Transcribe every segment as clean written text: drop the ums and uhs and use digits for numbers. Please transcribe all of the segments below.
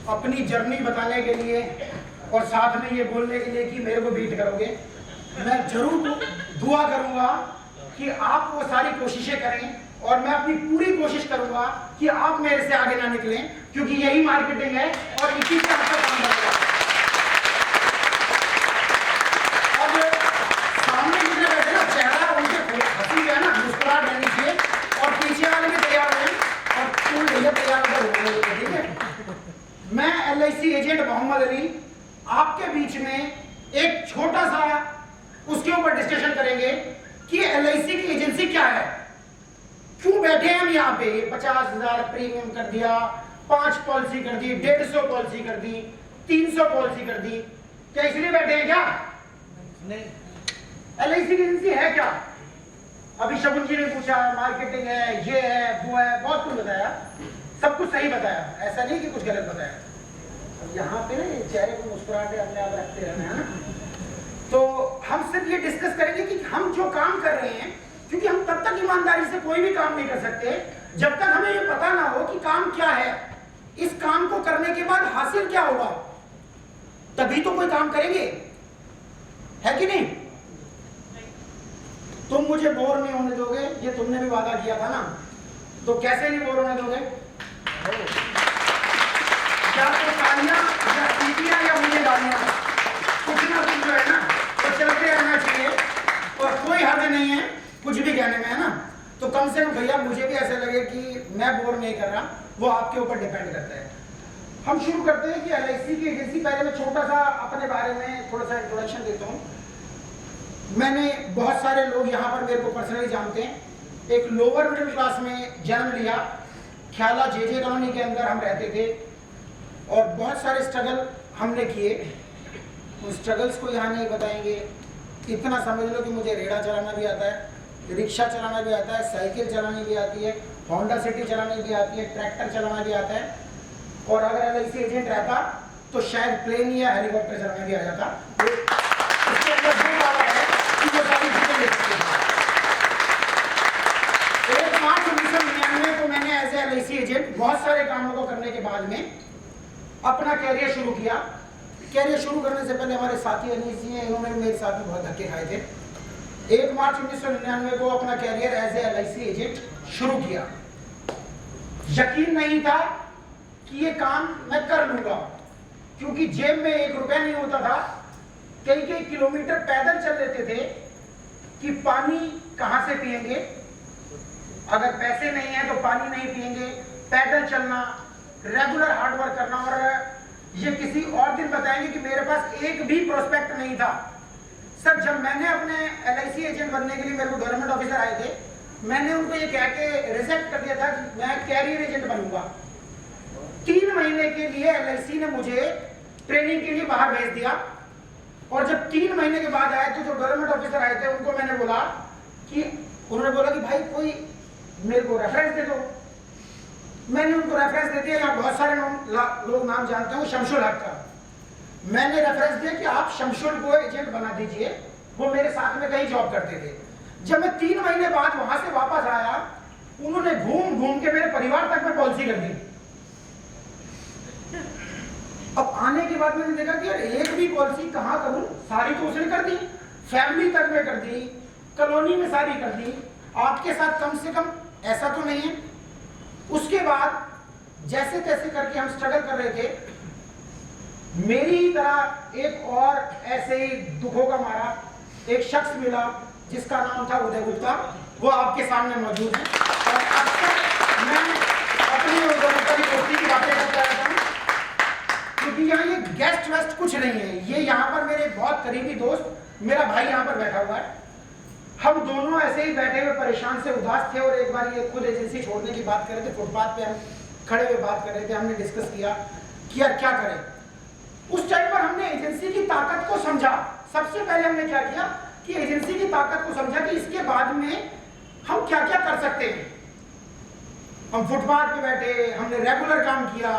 अपनी जर्नी बताने के लिए और साथ में ये बोलने के लिए कि मेरे को बीट करोगे। मैं जरूर दुआ करूंगा कि आप वो सारी कोशिशें करें और मैं अपनी पूरी कोशिश करूंगा कि आप मेरे से आगे ना निकलें, क्योंकि यही मार्केटिंग है और इसी से आपका काम बनेगा। अब सामने जितने बैठे ना, चेहरा उनके हंसी है ना, मुस्कुराहट रहनी चाहिए और पीछे वाले भी तैयार हो और तुम भैया तैयार हो, ठीक है। मैं LIC एजेंट मोहम्मद अली आपके बीच में एक छोटा सा उसके ऊपर डिस्कशन करेंगे कि LIC की एजेंसी क्या है, क्यों बैठे हैं हम यहाँ पे। 50,000 प्रीमियम कर दिया, 5 पॉलिसी कर दी, 150 पॉलिसी कर दी, 300 पॉलिसी कर दी, क्या इसलिए बैठे हैं क्या? नहीं। LIC की एजेंसी है क्या? अभी शगुन जी ने पूछा, मार्केटिंग है, ये है, वो है, बहुत कुछ बताया, सब कुछ सही बताया, ऐसा नहीं कि कुछ गलत बताया। यहाँ पे ना ये चेहरे को मुस्कुराहट अपने आप रखते रहना है ना। तो हम सिर्फ ये डिस्कस करेंगे कि हम जो काम कर रहे हैं, क्योंकि हम तब तक ईमानदारी से कोई भी काम नहीं कर सकते जब तक हमें ये पता ना हो कि काम क्या है, इस काम को करने के बाद हासिल क्या होगा, तभी तो कोई काम करेंगे, है कि नहीं? तुम मुझे बोर नहीं होने दोगे, ये तुमने भी वादा किया था ना, तो कैसे नहीं बोर होने दोगे? या तो तालियां या सीटियां या मुझे गालियां, कुछ ना कुछ जो है ना तो चलते रहना चाहिए और कोई हद नहीं है कुछ भी कहने में, है ना। तो कम से कम भैया मुझे भी ऐसा लगे कि मैं बोर नहीं कर रहा, वो आपके ऊपर डिपेंड करता है। हम शुरू करते हैं कि LIC की एजेंसी, पहले मैं छोटा सा अपने बारे में थोड़ा सा इंट्रोडक्शन देता हूँ। मैंने बहुत सारे लोग यहाँ पर मेरे को पर्सनली जानते हैं। एक लोअर मिडिल क्लास में जन्म लिया, ख्याला JJ कॉलोनी के अंदर हम रहते थे और बहुत सारे स्ट्रगल हमने किए। उन स्ट्रगल्स को यहाँ नहीं बताएंगे। इतना समझ लो कि मुझे रेड़ा चलाना भी आता है, रिक्शा चलाना भी आता है, साइकिल चलानी भी आती है, होंडा सिटी चलानी भी आती है, ट्रैक्टर चलाना भी आता है। और अगर LIC एजेंट रहता तो शायद प्लेन या हेलीकॉप्टर चलाना भी आ जाता। इसके अंदर जो बात है कि वो सारी चीजें देख सकते हैं। 1 मार्च 1999 को मैंने एज ए LIC एजेंट बहुत सारे कामों को करने के बाद में अपना कैरियर शुरू किया। कैरियर शुरू करने से पहले हमारे साथी अनीस जी हैं, इन्होंने मेरे साथ में बहुत धक्के खाए थे। 1 मार्च 1999 को अपना career as a LIC agent शुरू किया। यकीन नहीं था कि ये काम मैं कर लूंगा, क्योंकि जेब में 1 रुपया नहीं होता था। कई किलोमीटर पैदल चल लेते थे कि पानी कहां से पिएंगे, अगर पैसे नहीं है तो पानी नहीं पिएंगे। पैदल चलना, रेगुलर हार्डवर्क करना। और ये किसी और दिन बताएंगे कि मेरे पास एक भी प्रोस्पेक्ट नहीं था। सर, जब मैंने अपने LIC एजेंट बनने के लिए, मेरे को गवर्नमेंट ऑफिसर आए थे, मैंने उनको ये कह के रिजेक्ट कर दिया था कि मैं कैरियर एजेंट बनूंगा। 3 महीने के लिए LIC ने मुझे ट्रेनिंग के लिए बाहर भेज दिया। और जब 3 महीने के बाद आए तो जो गवर्नमेंट ऑफिसर आए थे उनको मैंने बोला कि, उन्होंने बोला कि भाई कोई मेरे को रेफरेंस दे दो। मैंने उनको रेफरेंस दे दिया। यहाँ बहुत सारे लोग नाम जानते हैं, शमशुल हक का। मैंने रेफरेंस दिया कि आप शमशुल को एजेंट बना दीजिए, वो मेरे साथ में कहीं जॉब करते थे। जब मैं 3 महीने बाद वहां से वापस आया, उन्होंने घूम घूम के मेरे परिवार तक में पॉलिसी कर दी। अब आने के बाद मैंने देखा कि यार एक भी पॉलिसी कहाँ करूं, सारी तो उसने कर दी, फैमिली तक में कर दी, कॉलोनी में सारी कर दी, आपके साथ कम से कम ऐसा तो नहीं है। उसके बाद जैसे तैसे करके हम स्ट्रगल कर रहे थे। मेरी ही तरह एक और ऐसे ही दुखों का मारा एक शख्स मिला जिसका नाम था उदय गुप्ता। वो आपके सामने मौजूद है और अब तक मैं अपनी उदय गुप्ता की दोस्ती की बातें करता रहता हूँ, क्योंकि यहाँ ये गेस्ट वेस्ट कुछ नहीं है। ये यहाँ पर मेरे बहुत करीबी दोस्त, मेरा भाई यहाँ पर बैठा हुआ है। हम दोनों ऐसे ही बैठे हुए परेशान से उदास थे और एक बार ये खुद एजेंसी छोड़ने की बात कर रहे थे। फुटपाथ पे हम खड़े हुए बात कर रहे थे। हमने डिस्कस किया कि यार क्या करें। उस टाइम पर हमने एजेंसी की ताकत को समझा। सबसे पहले हमने क्या किया कि एजेंसी की ताकत को समझा कि इसके बाद में हम क्या क्या कर सकते हैं। हम फुटपाथ पे बैठे, हमने रेगुलर काम किया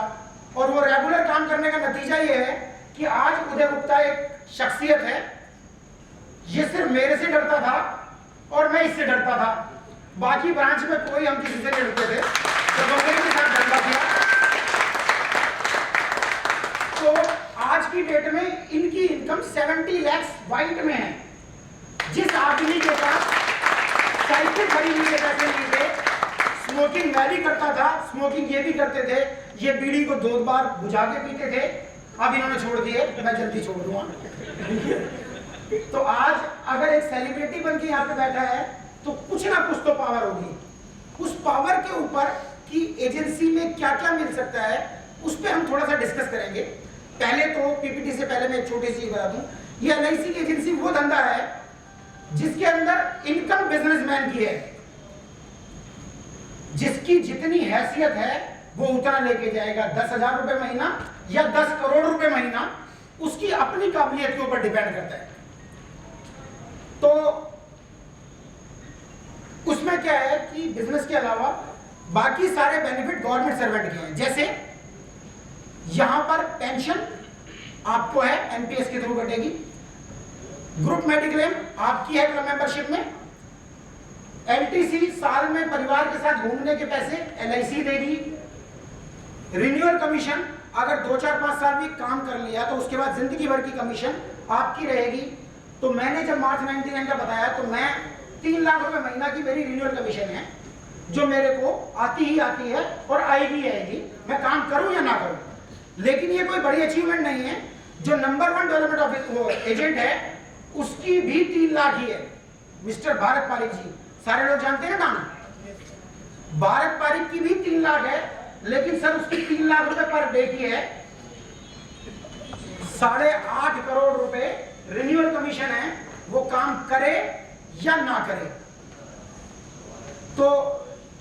और वो रेगुलर काम करने का नतीजा ये है कि आज उदय गुप्ता एक शख्सियत है। ये सिर्फ मेरे से डरता था और मैं इससे डरता था। बाकी ब्रांच में कोई हम किसी से नहीं डरते थे, तो मेरे के साथ डरता था। तो आज की डेट में इनकी इनकम 70 लाख वाइट में है। जिस आदमी के पास साइकिल खरीदने के पैसे नहीं थे, स्मोकिंग मैं भी करता था, स्मोकिंग ये भी करते थे, ये बीड़ी को 2 बार बुझा के पीते थे, अब इन्होंने छोड़ दिए, मैं जल्दी छोड़ दूंगा। तो आज अगर एक सेलिब्रिटी बन के यहाँ पे बैठा है तो कुछ ना कुछ तो पावर होगी। उस पावर के ऊपर कि एजेंसी में क्या क्या मिल सकता है उस पर हम थोड़ा सा डिस्कस करेंगे। पहले तो पीपीटी से पहले मैं एक छोटी सी बता दूं, ये एलआईसी की एजेंसी वो धंधा है जिसके अंदर इनकम बिजनेसमैन की है, जिसकी जितनी हैसियत है वो उतना लेके जाएगा। 10,000 रुपए महीना या 10 करोड़ रुपए महीना उसकी अपनी काबिलियत के ऊपर डिपेंड करता है। तो उसमें क्या है कि बिजनेस के अलावा बाकी सारे बेनिफिट गवर्नमेंट सर्वेंट के हैं। जैसे यहां पर पेंशन आपको है, एनपीएस के थ्रू कटेगी। ग्रुप मेडिक्लेम आपकी है क्लब मेंबरशिप में। एलटीसी साल में परिवार के साथ घूमने के पैसे एलआईसी देगी। रिन्यूअल कमीशन अगर 2, 4, 5 साल भी काम कर लिया तो उसके बाद जिंदगी भर की कमीशन आपकी रहेगी। तो मैंने जब मार्च 99 का बताया तो मैं 3 लाख रुपए महीना की मेरी रिन्यूअल कमीशन है जो मेरे को आती ही आती है और आएगी आएगी, मैं काम करूं या ना करूं। लेकिन ये कोई बड़ी अचीवमेंट नहीं है। जो नंबर 1 डेवलपमेंट ऑफिस एजेंट है उसकी भी 3 लाख ही है, मिस्टर भारत पारिक जी, सारे लोग जानते हैं ना नाम। भारत पारिक की भी 3 लाख है, लेकिन सर उसकी 3 लाख रुपए पर डे की है। 8.5 करोड़ रुपए रिन्यूअल कमीशन है, वो काम करे या ना करे। तो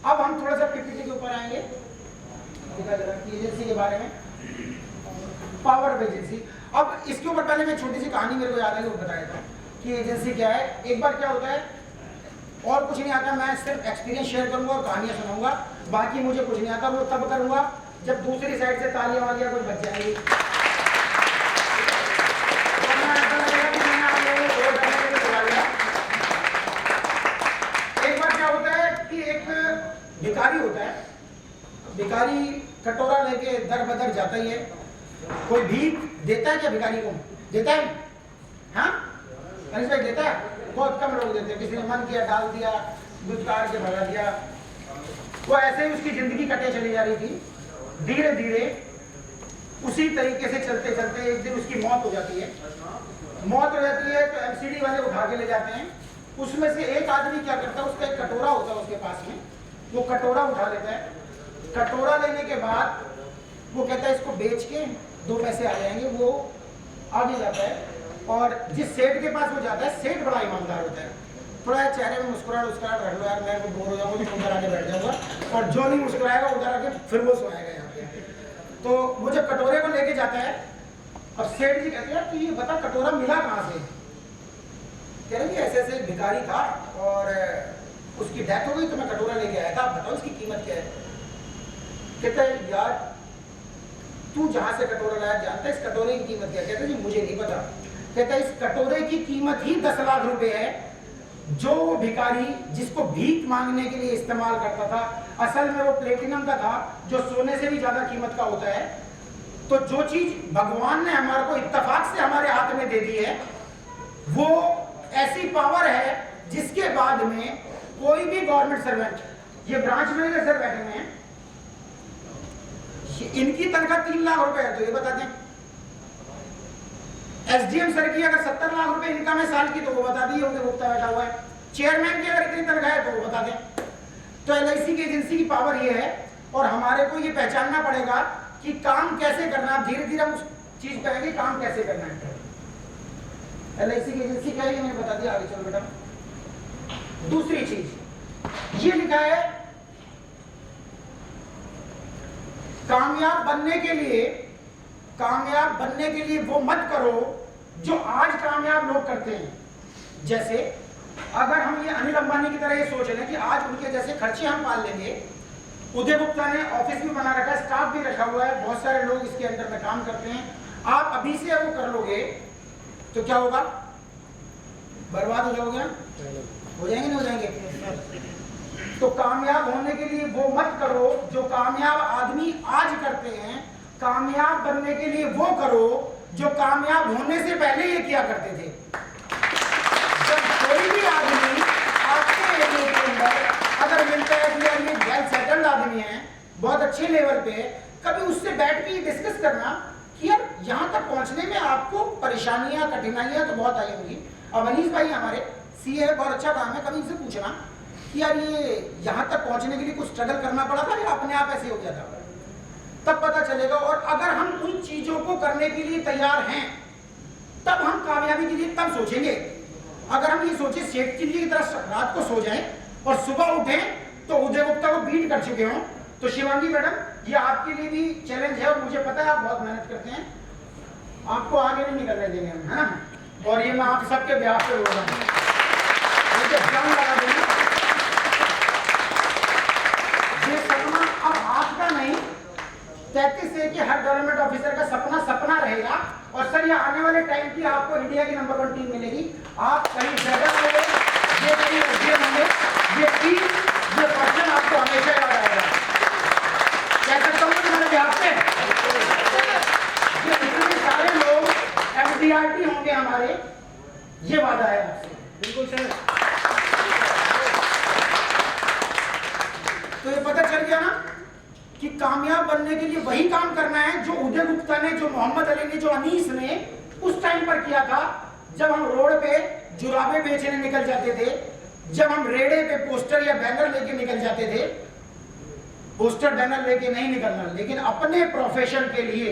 अब हम थोड़ा सा पीपीटी के ऊपर आएंगे एजेंसी के बारे में, पावर ऑफ एजेंसी। अब इसके ऊपर पहले मैं छोटी सी कहानी मेरे को याद है वो बताया था कि एजेंसी क्या है। एक बार क्या होता है, और कुछ नहीं आता, मैं सिर्फ एक्सपीरियंस शेयर करूंगा और कहानियां सुनाऊंगा, बाकी मुझे कुछ नहीं आता। वो तब करूंगा जब दूसरी साइड से तालियां वालियां कुछ बच जाएंगी। एक बार क्या होता है कि एक भिखारी होता है, भिखारी कटोरा लेके दर बदर जाता ही है। कोई भीख देता है क्या भिखारी को? देता है? हाँ भाई देता है? बहुत कम लोग देते हैं। किसी ने मन किया डाल दिया, गुजकार के भगा दिया। वो ऐसे ही उसकी जिंदगी कटे चली जा रही थी। धीरे धीरे उसी तरीके से चलते चलते एक दिन उसकी मौत हो जाती है। मौत हो जाती है तो एमसीडी वाले उठा के ले जाते हैं। उसमें से एक आदमी क्या करता है, उसका एक कटोरा होता है उसके पास में, वो कटोरा उठा लेता है। कटोरा लेने के बाद वो कहता है इसको बेच के 2 पैसे आ जाएंगे। वो आगे जाता है और जिस सेठ के पास वो जाता है, सेठ बड़ा ईमानदार होता है। थोड़ा चेहरे में मुस्कुराहट रख लो यार, मैं बोर हो जाऊंगा तो उधर आके बैठ जाऊंगा, और जो नहीं मुस्कुराएगा उधर आके फिर वो सोएगा यहाँ पे। तो वो जब कटोरे को लेके जाता है और सेठ जी कहते हैं कि ये बता कटोरा मिला कहाँ से? कह रहे हैं ऐसे ऐसे भिखारी था और उसकी डेथ हो गई तो मैं कटोरा लेके आया था, आप बताओ इसकी कीमत क्या है? कहता है यार तू जहां से कटोरा लाया जानता है इस कटोरे की कीमत क्या? कहता है जी मुझे नहीं पता। कहता है इस कटोरे की कीमत ही 10 लाख रुपए है जो वो भिखारी जिसको भीख मांगने के लिए इस्तेमाल करता था, असल में वो प्लेटिनम का था जो सोने से भी ज्यादा कीमत का होता है। तो जो चीज भगवान ने हमारे को इत्तेफाक से हमारे हाथ में दे दी है वो ऐसी पावर है जिसके बाद में कोई भी गवर्नमेंट सर्वेंट, ये ब्रांच मैनेजर सर बैठे हुए हैं, इनकी तनख्वाह 3 लाख रुपए है तो ये बता दें। एसडीएम सर की अगर 70 लाख रुपए इनकम है साल की तो वो बता दी होंगे, गुप्ता बैठा हुआ है। चेयरमैन की अगर इतनी तनख्वाह है तो वो बता दें। तो एलआईसी की एजेंसी की पावर ये है और हमारे को ये पहचानना पड़ेगा कि काम कैसे करना है। धीरे धीरे हम उस चीज पे आएंगे काम कैसे करना है। एलआईसी की एजेंसी क्या है ये मैंने बता दिया, आगे चलो बेटा। दूसरी चीज ये लिखा है कामयाब बनने के लिए वो मत करो जो आज कामयाब लोग करते हैं। जैसे अगर हम ये अनिल अंबानी की तरह ये सोच लें कि आज उनके जैसे खर्चे हम पाल लेंगे। उदय गुप्ता ने ऑफिस भी बना रखा है, स्टाफ भी रखा हुआ है, बहुत सारे लोग इसके अंदर में काम करते हैं। आप अभी से वो कर लोगे तो क्या होगा? बर्बाद हो जाओगे ना? हो जाएंगे नहीं हो जाएंगे? तो कामयाब होने के लिए वो मत करो जो कामयाब आदमी आज करते हैं कामयाब बनने के लिए वो करो जो कामयाब होने से पहले ये किया करते थे। जब कोई भी आदमी आपके एरिया के अंदर अगर मिलता है कि यार ये वेल सेटल्ड आदमी है, बहुत अच्छे लेवल पे, कभी उससे बैठ के डिस्कस करना कि यार यहाँ तक पहुँचने में आपको परेशानियां कठिनाइयां तो बहुत आई होंगी। अब अनीस भाई हमारे सीए है, बहुत अच्छा काम है, कभी इनसे पूछना कि यार ये यहाँ तक पहुँचने के लिए कुछ स्ट्रगल करना पड़ा था या अपने आप ऐसे हो गया था, तब पता चलेगा। और अगर हम उन चीजों को करने के लिए तैयार हैं तब हम कामयाबी के लिए तब सोचेंगे। अगर हम ये सोचे शेख चिल्ली की तरह रात को सो जाएं और सुबह उठें तो उदय गुप्ता को बीट कर चुके हों, तो शिवांगी मैडम ये आपके लिए भी चैलेंज है और मुझे पता है आप बहुत मेहनत करते हैं, आपको आगे नहीं निकलने देंगे हम, है ना। और ये मैं आप सबके ब्याह पे बोल रहा हूँ, मुझे जंग लगा देंगे। ये सपना अब आपका नहीं, 33 से कि हर गवर्नमेंट ऑफिसर का सपना रहेगा। और सर ये आने वाले टाइम की आपको इंडिया की नंबर 1 टीम मिलेगी। आप कहीं जगह होंगे, ये कहीं एसडीएम होंगे, ये टीम, ये पर्सन आपको हमेशा याद आएगा। कह सकता हूँ तुम्हारे बिहार से ये इतने सारे लोग एमडीआरटी होंगे हमारे, ये वादा है आपसे। बिल्कुल सर। तो ये पता चल गया ना कि कामयाब बनने के लिए वही काम करना है जो उदय गुप्ता ने, जो मोहम्मद अली ने, जो अनीस ने उस टाइम पर किया था, जब हम रोड पे जुराबे बेचने निकल जाते थे, जब हम रेड़े पे पोस्टर या बैनर लेके निकल जाते थे। पोस्टर बैनर लेके नहीं निकलना, लेकिन अपने प्रोफेशन के लिए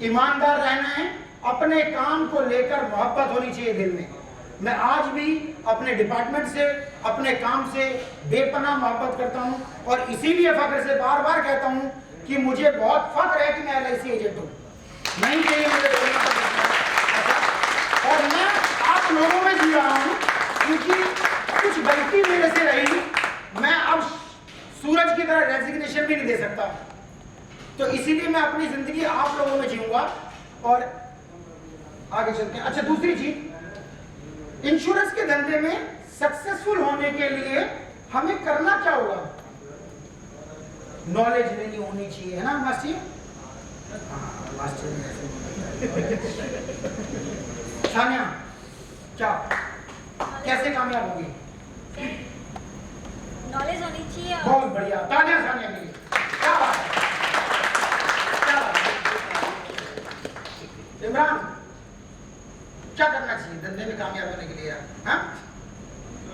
ईमानदार रहना है, अपने काम को लेकर मोहब्बत होनी चाहिए दिल में। मैं आज भी अपने डिपार्टमेंट से, अपने काम से बेपनाह मोहब्बत करता हूं और इसीलिए फख्र से बार बार कहता हूं कि मुझे बहुत फख्र है कि मैं एलआईसी एजेंट हूं। नहीं चाहिए मुझे बोलना और मैं आप लोगों में जी रहा हूं क्योंकि कुछ गलती मेरे से रही, मैं अब सूरज की तरह रेजिग्नेशन भी नहीं दे सकता, तो इसीलिए मैं अपनी जिंदगी आप लोगों में जीऊंगा और आगे चलते हैं। अच्छा, दूसरी चीज, इंश्योरेंस के धंधे में सक्सेसफुल होने के लिए हमें करना क्या होगा? नॉलेज लेनी होनी चाहिए, है ना मास्टर? सानिया क्या, कैसे कामयाब होगी? नॉलेज होनी चाहिए। बहुत बढ़िया, तालियां सानिया के लिए। क्या बात है, क्या बात है। इमरान, क्या करना चाहिए धंधे में कामयाब होने के लिए यार? हाँ,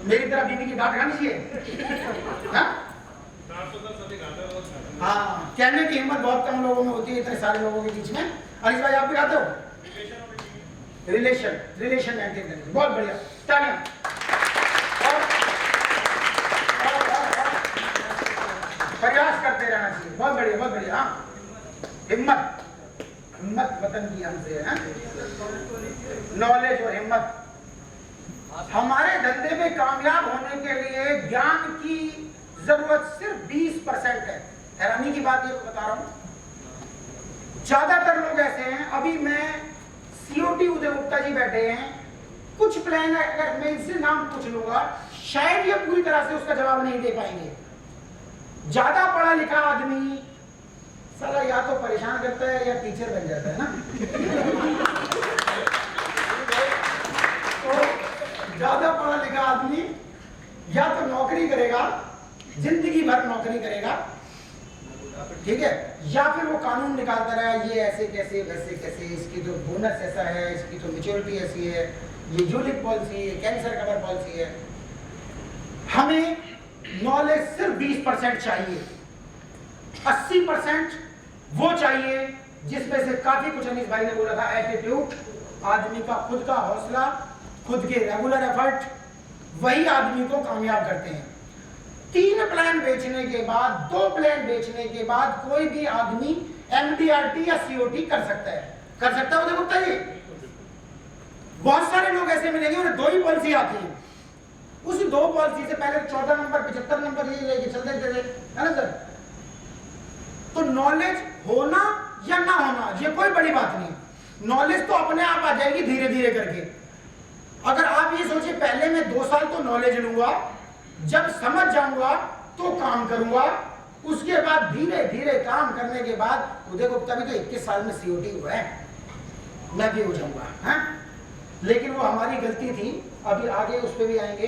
मेरी तरह बीवी की डांट खानी चाहिए? हाँ, हाँ, कहने की हिम्मत बहुत कम लोगों में होती है, इतने सारे लोगों के बीच में। अनिश भाई आप भी आते हो? रिलेशन मेंटेन करने, बहुत बढ़िया, तालियां। प्रयास करते रहना चाहिए, बहुत बढ़िया, बहुत बढ़िया। हाँ, हिम्मत वतन की हमसे है, नॉलेज और हिम्मत। हमारे धंधे में कामयाब होने के लिए ज्ञान की जरूरत सिर्फ 20% है। हैरानी की बात ये बता रहा हूं, ज्यादातर लोग ऐसे हैं। अभी मैं सीओटी उदय गुप्ता जी बैठे हैं, कुछ प्लान है, अगर मैं इनसे नाम पूछ लूंगा शायद ये पूरी तरह से उसका जवाब नहीं दे पाएंगे। ज्यादा पढ़ा लिखा आदमी साला या तो परेशान करता है या टीचर बन जाता है ना। तो ज्यादा पढ़ा लिखा आदमी या तो नौकरी करेगा, जिंदगी भर नौकरी करेगा, ठीक है, या फिर वो कानून निकालता रहा, ये ऐसे कैसे वैसे कैसे, इसकी तो बोनस ऐसा है, इसकी तो मैच्योरिटी ऐसी है, ये यूलिप पॉलिसी है, कैंसर कवर पॉलिसी है। हमें नॉलेज सिर्फ 20% चाहिए, 80% वो चाहिए जिसमें से काफी कुछ अनीस भाई ने बोला था, एटीट्यूड, आदमी का खुद का हौसला, खुद के रेगुलर एफर्ट, वही आदमी को कामयाब करते हैं। 3 प्लान बेचने के बाद, 2 प्लान बेचने के बाद कोई भी आदमी एमडीआरटी या सीओटी कर सकता है। कर सकता है उदय गुप्ता जी? बहुत सारे लोग ऐसे मिलेंगे उन्हें 2 ही पॉलिसी आती है, उस 2 पॉलिसी से पहले 14 नंबर 75 नंबर ये लेके चलते थे, है ना सर? तो नॉलेज होना या ना होना ये कोई बड़ी बात नहीं, नॉलेज तो अपने आप आ जाएगी धीरे धीरे करके। अगर आप ये सोचिए पहले मैं 2 साल तो नॉलेज लूंगा, जब समझ जाऊंगा तो काम करूंगा, उसके बाद धीरे धीरे काम करने के बाद उदय गुप्ता भी तो 21 साल में सीओटी हुआ है, मैं भी हो जाऊंगा। हाँ, लेकिन वो हमारी गलती थी। अभी आगे उस पर भी आएंगे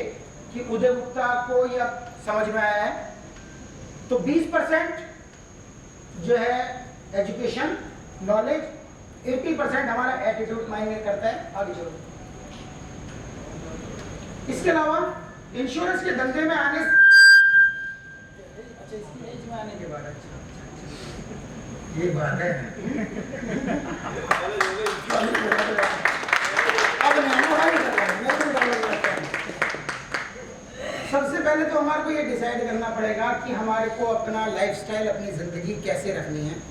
कि उदय गुप्ता को यह समझ में आया है। तो 20% जो है एजुकेशन नॉलेज, 80% हमारा एटीट्यूड मायने करता है। आगे चलो। इसके अलावा इंश्योरेंस के धंधे में आने, अच्छा इसकी एज में आने के बाद, अच्छा ये बात है। अब सबसे पहले तो हमारे को ये डिसाइड करना पड़ेगा कि हमारे को अपना लाइफस्टाइल, अपनी जिंदगी कैसे रखनी है।